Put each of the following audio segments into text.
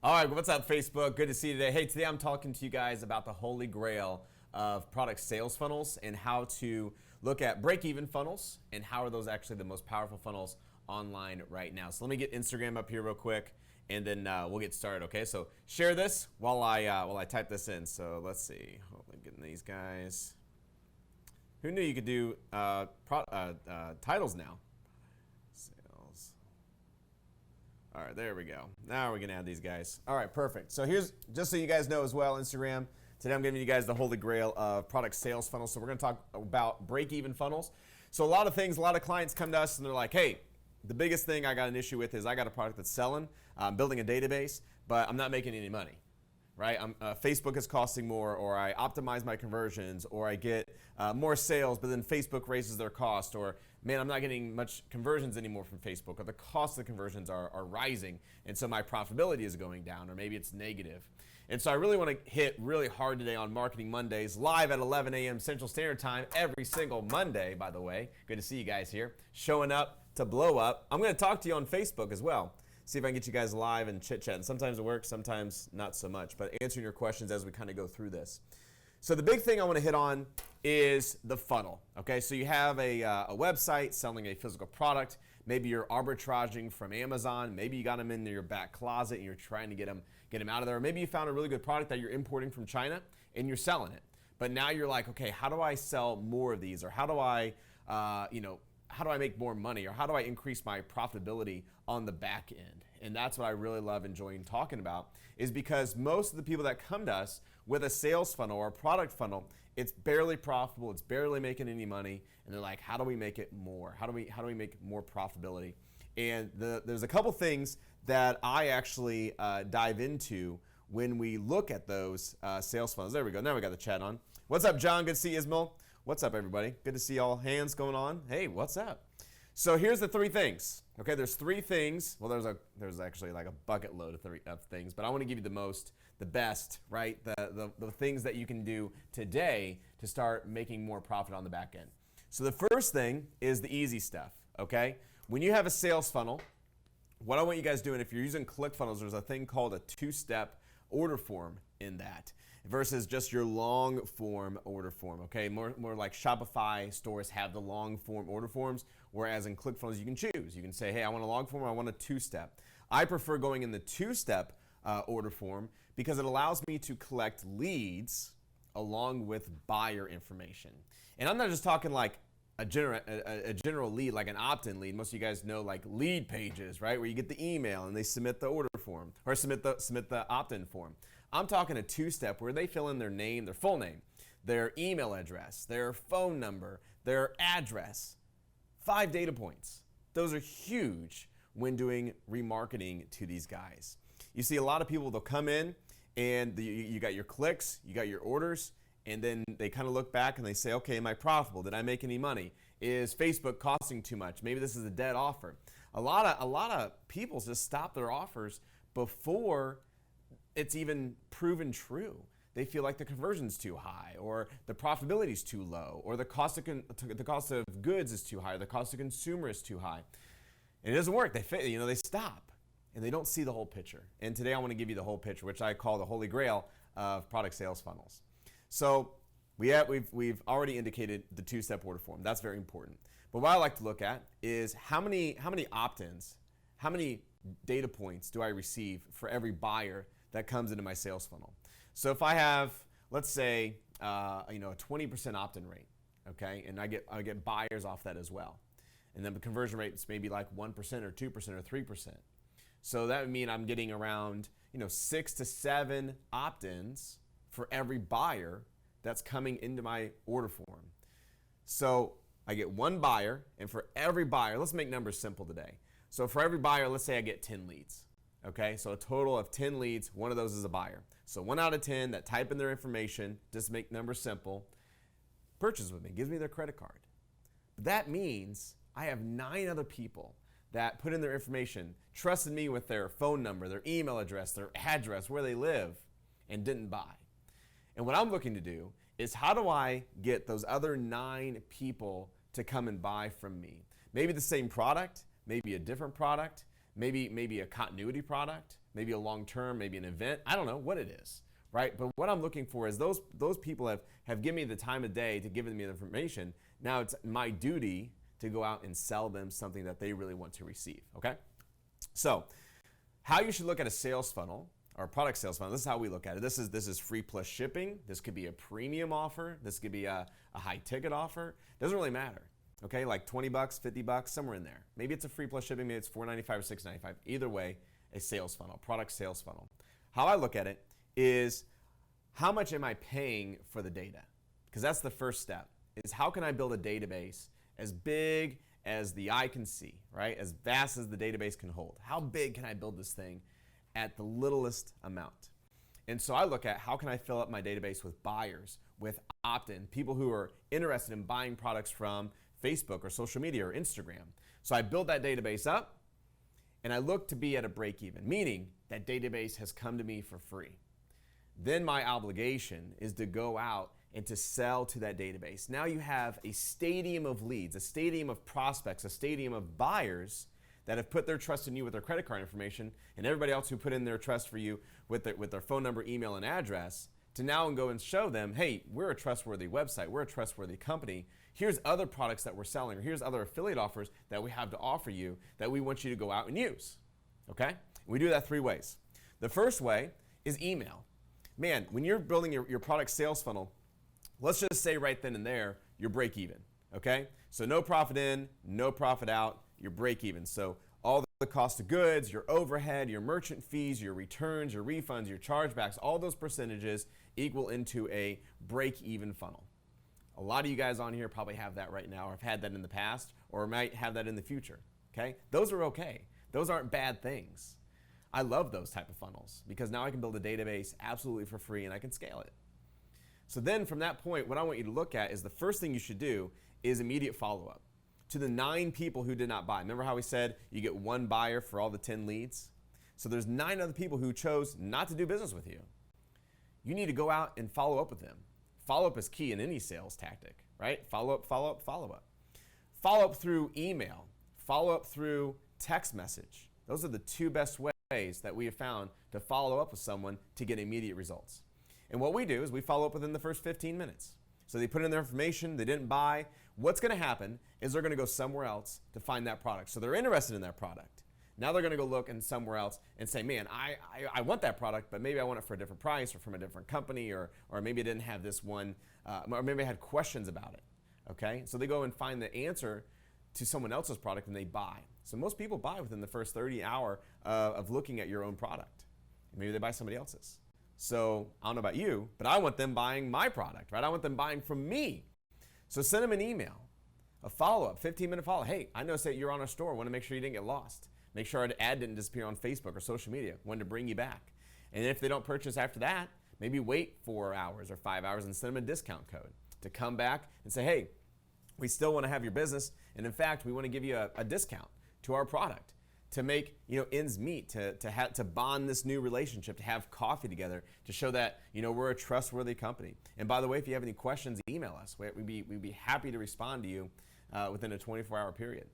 All right, what's up, Facebook? Good to see you today. Hey, today I'm talking to you guys about the holy grail of product sales funnels and how to look at break-even funnels and how are those actually the most powerful funnels online right now. So let me get Instagram up here real quick, and then we'll get started. Okay, so share this while I type this in. So let's see. Hopefully, getting these guys. Who knew you could do titles now? Sales. All right, there we go. Now we can add these guys. All right, perfect. So here's, just so you guys know as well, Instagram, today I'm giving you guys the holy grail of product sales funnels. So we're gonna talk about break-even funnels. So a lot of clients come to us and they're like, hey, the biggest thing I got an issue with is I got a product that's selling, I'm building a database, but I'm not making any money. Right? Facebook is costing more, or I optimize my conversions, or I get more sales, but then Facebook raises their cost, or man, I'm not getting much conversions anymore from Facebook, or the cost of the conversions are rising, and so my profitability is going down, or maybe it's negative. And so I really want to hit really hard today on Marketing Mondays, live at 11 a.m. Central Standard Time every single Monday, by the way. Good to see you guys here, showing up to blow up. I'm going to talk to you on Facebook as well. See if I can get you guys live and chit-chat. And sometimes it works, sometimes not so much. But answering your questions as we kind of go through this. So the big thing I want to hit on is the funnel. Okay, so you have a website selling a physical product. Maybe you're arbitraging from Amazon. Maybe you got them in your back closet and you're trying to get them out of there. Or maybe you found a really good product that you're importing from China and you're selling it. But now you're like, okay, how do I sell more of these? Or how do I, how do I make more money, or how do I increase my profitability on the back end? And that's what I really love enjoying talking about, is because most of the people that come to us with a sales funnel or a product funnel, it's barely profitable, it's barely making any money, and they're like, how do we make it more? How do we make more profitability? And there's a couple things that I actually dive into when we look at those sales funnels. There we go. Now we got the chat on. What's up, John? Good to see you, Ismail. What's up, everybody? Good to see all hands going on. Hey, what's up? So here's the three things. Okay, there's three things. Well, there's actually like a bucket load of things, but I want to give you the best, right? The things that you can do today to start making more profit on the back end. So the first thing is the easy stuff, okay? When you have a sales funnel, what I want you guys doing, if you're using ClickFunnels, there's a thing called a two-step order form in that, versus just your long form order form, okay? More like Shopify stores have the long form order forms, whereas in ClickFunnels you can choose. You can say, hey, I want a long form, I want a two-step. I prefer going in the two-step order form because it allows me to collect leads along with buyer information. And I'm not just talking like a general lead, like an opt-in lead. Most of you guys know like lead pages, right? Where you get the email and they submit the order form, or submit the opt-in form. I'm talking a two-step where they fill in their name, their full name, their email address, their phone number, their address. 5 data points. Those are huge when doing remarketing to these guys. You see a lot of people, they'll come in and you got your clicks, you got your orders, and then they kind of look back and they say, okay, am I profitable? Did I make any money? Is Facebook costing too much? Maybe this is a dead offer. A lot of people just stop their offers before it's even proven true. They feel like the conversion's too high, or the profitability is too low, or the cost of goods is too high, or the cost of consumer is too high. And it doesn't work. They stop and they don't see the whole picture. And today I want to give you the whole picture, which I call the holy grail of product sales funnels. So we've already indicated the two-step order form. That's very important. But what I like to look at is how many opt-ins, how many data points do I receive for every buyer that comes into my sales funnel. So if I have, let's say, a 20% opt-in rate, okay, and I get buyers off that as well, and then the conversion rate is maybe like 1% or 2% or 3%. So that would mean I'm getting around 6 to 7 opt-ins for every buyer that's coming into my order form. So I get one buyer, and for every buyer, let's make numbers simple today. So for every buyer, let's say I get 10 leads. Okay, so a total of 10 leads, one of those is a buyer. So 1 out of 10 that type in their information, just make numbers simple, purchase with me, gives me their credit card. But that means I have 9 other people that put in their information, trusted me with their phone number, their email address, their address, where they live, and didn't buy. And what I'm looking to do is, how do I get those other 9 people to come and buy from me? Maybe the same product, maybe a different product, maybe a continuity product, maybe a long-term, maybe an event. I don't know what it is, right? But what I'm looking for is those people have given me the time of day to give me the information. Now it's my duty to go out and sell them something that they really want to receive, okay? So how you should look at a sales funnel or a product sales funnel, this is how we look at it. This is free plus shipping. This could be a premium offer. This could be a high ticket offer. Doesn't really matter, okay? Like 20 bucks, 50 bucks, somewhere in there. Maybe it's a free plus shipping, maybe it's $4.95 or $6.95. Either way, a sales funnel, product sales funnel. How I look at it is how much am I paying for the data? Because that's the first step, is how can I build a database as big as the eye can see, right? As vast as the database can hold. How big can I build this thing at the littlest amount? And so I look at how can I fill up my database with buyers, with opt-in, people who are interested in buying products from Facebook or social media or Instagram. So I build that database up and I look to be at a break even, meaning that database has come to me for free. Then my obligation is to go out and to sell to that database. Now you have a stadium of leads, a stadium of prospects, a stadium of buyers that have put their trust in you with their credit card information, and everybody else who put in their trust for you with their phone number, email, and address, to now go and show them, hey, we're a trustworthy website, we're a trustworthy company. Here's other products that we're selling, or here's other affiliate offers that we have to offer you that we want you to go out and use, okay? We do that 3 ways. The first way is email. Man, when you're building your product sales funnel, let's just say right then and there, you're break even, okay? So no profit in, no profit out, you're break even. So all the cost of goods, your overhead, your merchant fees, your returns, your refunds, your chargebacks, all those percentages equal into a break even funnel. A lot of you guys on here probably have that right now, or have had that in the past, or might have that in the future, okay? Those are okay. Those aren't bad things. I love those type of funnels because now I can build a database absolutely for free and I can scale it. So then from that point, what I want you to look at is the first thing you should do is immediate follow-up to the 9 people who did not buy. Remember how we said you get 1 buyer for all the 10 leads? So there's 9 other people who chose not to do business with you. You need to go out and follow up with them. Follow-up is key in any sales tactic, right? Follow-up, follow-up, follow-up. Follow-up through email. Follow-up through text message. Those are the 2 best ways that we have found to follow up with someone to get immediate results. And what we do is we follow up within the first 15 minutes. So they put in their information, they didn't buy. What's going to happen is they're going to go somewhere else to find that product. So they're interested in that product. Now they're going to go look in somewhere else and say, man, I want that product, but maybe I want it for a different price or from a different company, or maybe I didn't have this one, or maybe I had questions about it, okay? So they go and find the answer to someone else's product and they buy. So most people buy within the first 30 hours of looking at your own product. Maybe they buy somebody else's. So I don't know about you, but I want them buying my product, right? I want them buying from me. So send them an email, a follow-up, 15-minute follow-up. Hey, I noticed that you're on our store. I want to make sure you didn't get lost. Make sure our ad didn't disappear on Facebook or social media. Wanted to bring you back. And if they don't purchase after that, maybe wait 4 hours or 5 hours and send them a discount code to come back and say, hey, we still want to have your business. And in fact, we want to give you a discount to our product to make ends meet, to bond this new relationship, to have coffee together, to show that we're a trustworthy company. And by the way, if you have any questions, email us. We'd be happy to respond to you within a 24-hour period.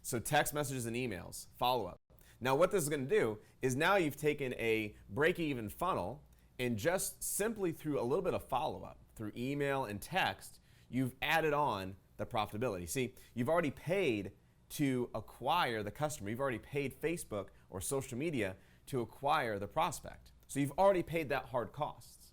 So text messages and emails, follow up. Now what this is going to do is now you've taken a break-even funnel and just simply through a little bit of follow-up, through email and text, you've added on the profitability. See, you've already paid to acquire the customer. You've already paid Facebook or social media to acquire the prospect. So you've already paid that hard costs,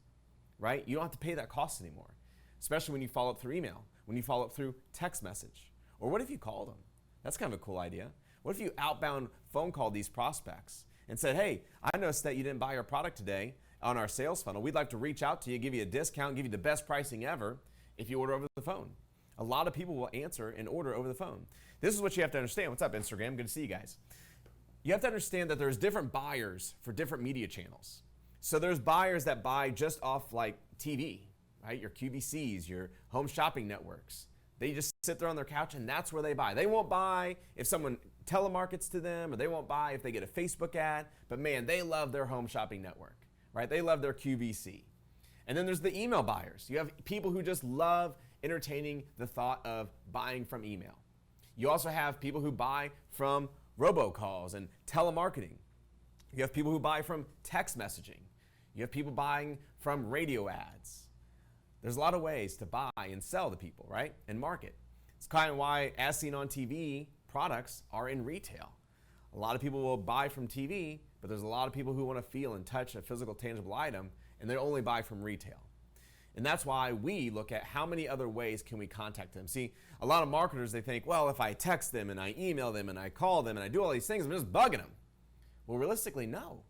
right? You don't have to pay that cost anymore, especially when you follow up through email, when you follow up through text message. Or what if you called them? That's kind of a cool idea. What if you outbound phone called these prospects and said, hey, I noticed that you didn't buy our product today on our sales funnel. We'd like to reach out to you, give you a discount, give you the best pricing ever if you order over the phone. A lot of people will answer and order over the phone. This is what you have to understand. What's up, Instagram? Good to see you guys. You have to understand that there's different buyers for different media channels. So there's buyers that buy just off like TV, right? Your QVCs, your home shopping networks. They just sit there on their couch and that's where they buy. They won't buy if someone telemarkets to them, or they won't buy if they get a Facebook ad, but man, they love their home shopping network, right? They love their QVC. And then there's the email buyers. You have people who just love entertaining the thought of buying from email. You also have people who buy from robocalls and telemarketing. You have people who buy from text messaging. You have people buying from radio ads. There's a lot of ways to buy and sell to people, right? And market. It's kind of why, as seen on TV, products are in retail. A lot of people will buy from TV, but there's a lot of people who want to feel and touch a physical, tangible item, and they only buy from retail. And that's why we look at how many other ways can we contact them. See, a lot of marketers, they think, well, if I text them and I email them and I call them and I do all these things, I'm just bugging them. Well, realistically, no,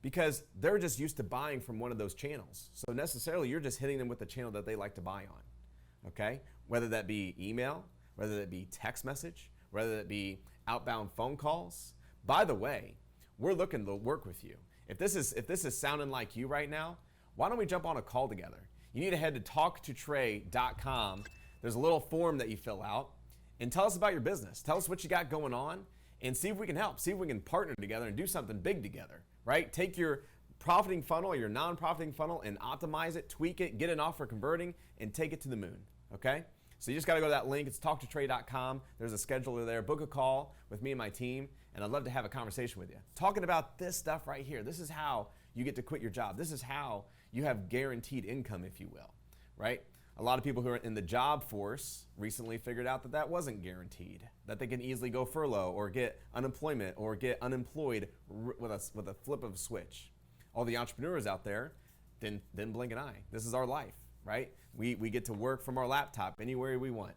because they're just used to buying from one of those channels. So necessarily, you're just hitting them with the channel that they like to buy on, okay? Whether that be email, whether that be text message, whether that be outbound phone calls. By the way, we're looking to work with you. If this is sounding like you right now, why don't we jump on a call together? You need to head to talktotrey.com. There's a little form that you fill out and tell us about your business. Tell us what you got going on and see if we can help. See if we can partner together and do something big together, right? Take your profiting funnel or your non-profiting funnel and optimize it, tweak it, get an offer converting, and take it to the moon, okay? So you just got to go to that link. It's talktotrey.com. There's a scheduler there. Book a call with me and my team, and I'd love to have a conversation with you. Talking about this stuff right here. This is how you get to quit your job. This is how you have guaranteed income, if you will, right? A lot of people who are in the job force recently figured out that that wasn't guaranteed, that they can easily go furlough or get unemployment or get unemployed with a flip of a switch. All the entrepreneurs out there didn't blink an eye. This is our life, right? We get to work from our laptop anywhere we want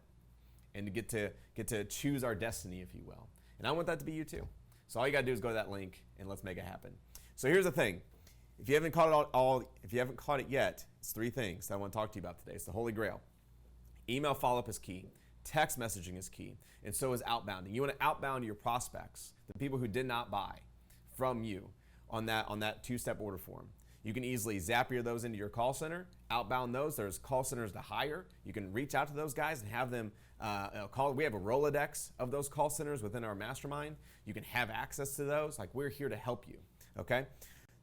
and get to choose our destiny, if you will. And I want that to be you too. So all you gotta do is go to that link and let's make it happen. So here's the thing. If you haven't caught it yet, it's three things that I want to talk to you about today. It's the Holy Grail. Email follow-up is key. Text messaging is key. And so is outbounding. You want to outbound your prospects, the people who did not buy from you on that two-step order form. You can easily Zapier those into your call center, outbound those. There's call centers to hire. You can reach out to those guys and have them call. We have a Rolodex of those call centers within our mastermind. You can have access to those. Like, we're here to help you, okay?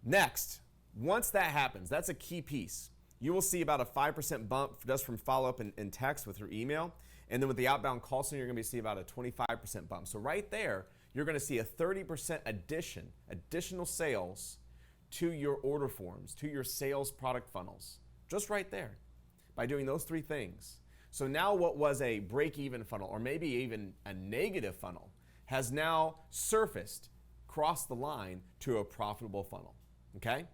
Next, once that happens, that's a key piece. You will see about a 5% bump just from follow-up and text with your email. And then with the outbound call center, you're going to see about a 25% bump. So right there, you're going to see a 30% additional sales to your order forms, to your sales product funnels. Just right there by doing those three things. So now what was a break-even funnel or maybe even a negative funnel has now surfaced, crossed the line to a profitable funnel. Okay?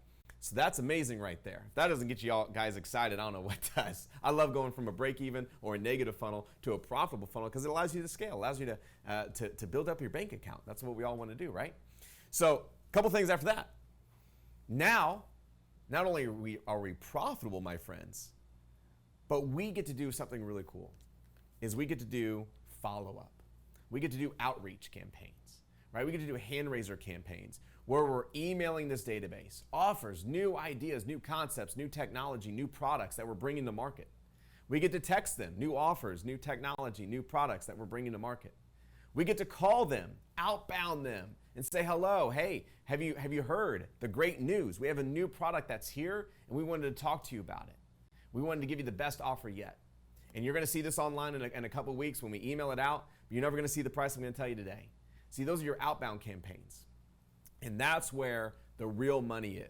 So that's amazing right there. If that doesn't get you all guys excited, I don't know what does. I love going from a break-even or a negative funnel to a profitable funnel because it allows you to scale, allows you to build up your bank account. That's what we all want to do, right? So a couple things after that. Now, not only are we profitable, my friends, but we get to do something really cool, is we get to do follow-up. We get to do outreach campaigns, right? We get to do hand raiser campaigns where we're emailing this database, offers, new ideas, new concepts, new technology, new products that we're bringing to market. We get to text them, new offers, new technology, new products that we're bringing to market. We get to call them, outbound them, and say, hello, hey, have you heard the great news? We have a new product that's here, and we wanted to talk to you about it. We wanted to give you the best offer yet. And you're gonna see this online in a couple of weeks when we email it out, but you're never gonna see the price I'm gonna tell you today. See, those are your outbound campaigns. And that's where the real money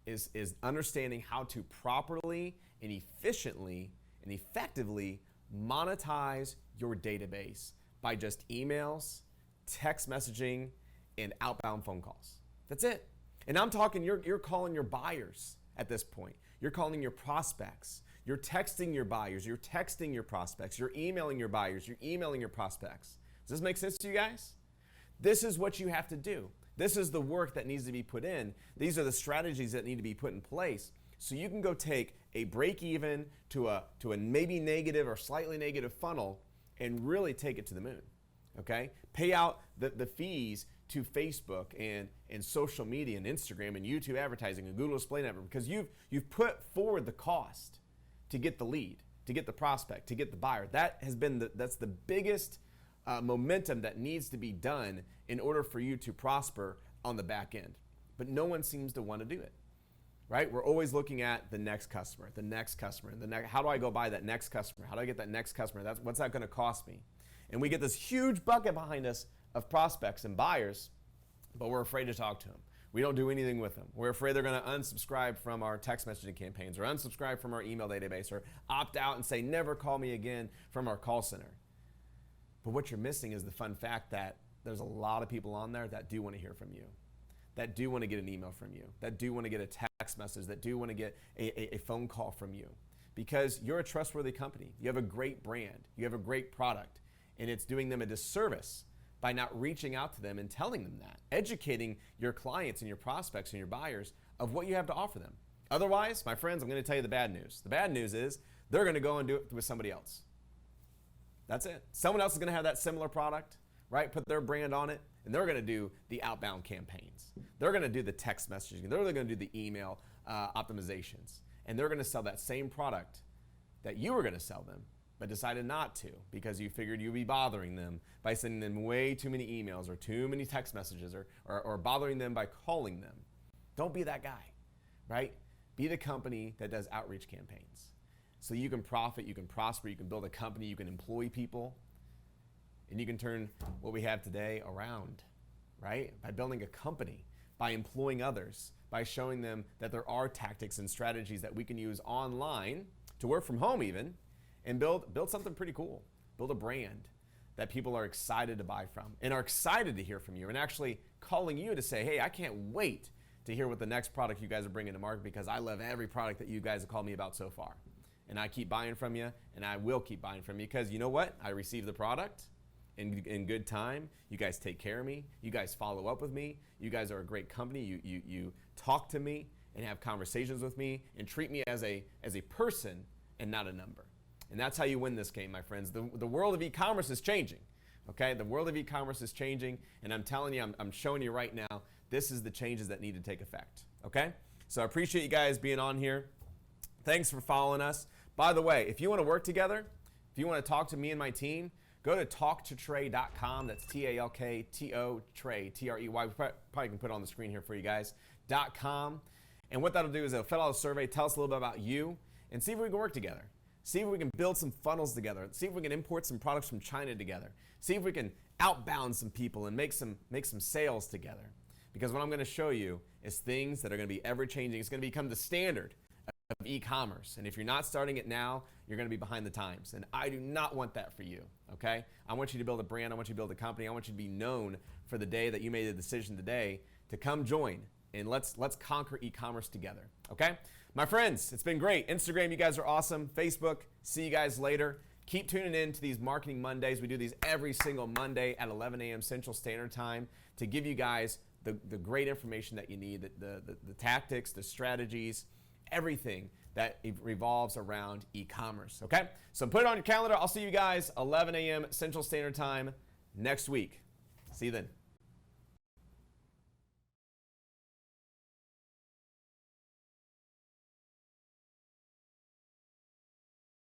is understanding how to properly and efficiently and effectively monetize your database by just emails, text messaging, and outbound phone calls. That's it. And I'm talking, you're calling your buyers at this point. You're calling your prospects. You're texting your buyers. You're texting your prospects. You're emailing your buyers. You're emailing your prospects. Does this make sense to you guys? This is what you have to do. This is the work that needs to be put in. These are the strategies that need to be put in place so you can go take a break even to a maybe negative or slightly negative funnel and really take it to the moon, okay? Pay out the fees to Facebook and social media and Instagram and YouTube advertising and Google Display Network because you've put forward the cost to get the lead, to get the prospect, to get the buyer. That's the biggest momentum that needs to be done in order for you to prosper on the back end. But no one seems to want to do it, right? We're always looking at the next customer, how do I go buy that next customer? How do I get that next customer? What's that going to cost me? And we get this huge bucket behind us of prospects and buyers, but we're afraid to talk to them. We don't do anything with them. We're afraid they're going to unsubscribe from our text messaging campaigns or unsubscribe from our email database or opt out and say, never call me again from our call center. But what you're missing is the fun fact that there's a lot of people on there that do want to hear from you, that do want to get an email from you, that do want to get a text message, that do want to get a phone call from you, because you're a trustworthy company. You have a great brand. You have a great product, and it's doing them a disservice by not reaching out to them and telling them that, educating your clients and your prospects and your buyers of what you have to offer them. Otherwise, my friends, I'm going to tell you the bad news. The bad news is they're going to go and do it with somebody else. That's it. Someone else is going to have that similar product, right? Put their brand on it, and they're going to do the outbound campaigns. They're going to do the text messaging. They're going to do the email optimizations, and they're going to sell that same product that you were going to sell them, but decided not to because you figured you'd be bothering them by sending them way too many emails or too many text messages or bothering them by calling them. Don't be that guy, right? Be the company that does outreach campaigns. So you can profit, you can prosper, you can build a company, you can employ people, and you can turn what we have today around, right? By building a company, by employing others, by showing them that there are tactics and strategies that we can use online to work from home even, and build something pretty cool. Build a brand that people are excited to buy from and are excited to hear from you and actually calling you to say, hey, I can't wait to hear what the next product you guys are bringing to market because I love every product that you guys have called me about so far. And I keep buying from you, and I will keep buying from you because you know what? I receive the product in good time. You guys take care of me. You guys follow up with me. You guys are a great company. You talk to me and have conversations with me and treat me as a person and not a number. And that's how you win this game, my friends. The world of e-commerce is changing, okay? The world of e-commerce is changing, and I'm telling you, I'm showing you right now, this is the changes that need to take effect, okay? So I appreciate you guys being on here. Thanks for following us. By the way, if you want to work together, if you want to talk to me and my team, go to talktotrey.com. That's T-A-L-K-T-O, Trey, T-R-E-Y. We probably can put it on the screen here for you guys, .com. And what that'll do is it'll fill out a survey, tell us a little bit about you, and see if we can work together. See if we can build some funnels together. See if we can import some products from China together. See if we can outbound some people and make some sales together. Because what I'm going to show you is things that are going to be ever changing. It's going to become the standard of e-commerce. And if you're not starting it now, you're going to be behind the times. And I do not want that for you, okay? I want you to build a brand. I want you to build a company. I want you to be known for the day that you made the decision today to come join. And let's conquer e-commerce together, okay? My friends, it's been great. Instagram, you guys are awesome. Facebook, see you guys later. Keep tuning in to these Marketing Mondays. We do these every single Monday at 11 a.m. Central Standard Time to give you guys the great information that you need, the tactics, the strategies, everything that revolves around e-commerce, okay? So put it on your calendar. I'll see you guys 11 a.m. Central Standard Time next week. See you then.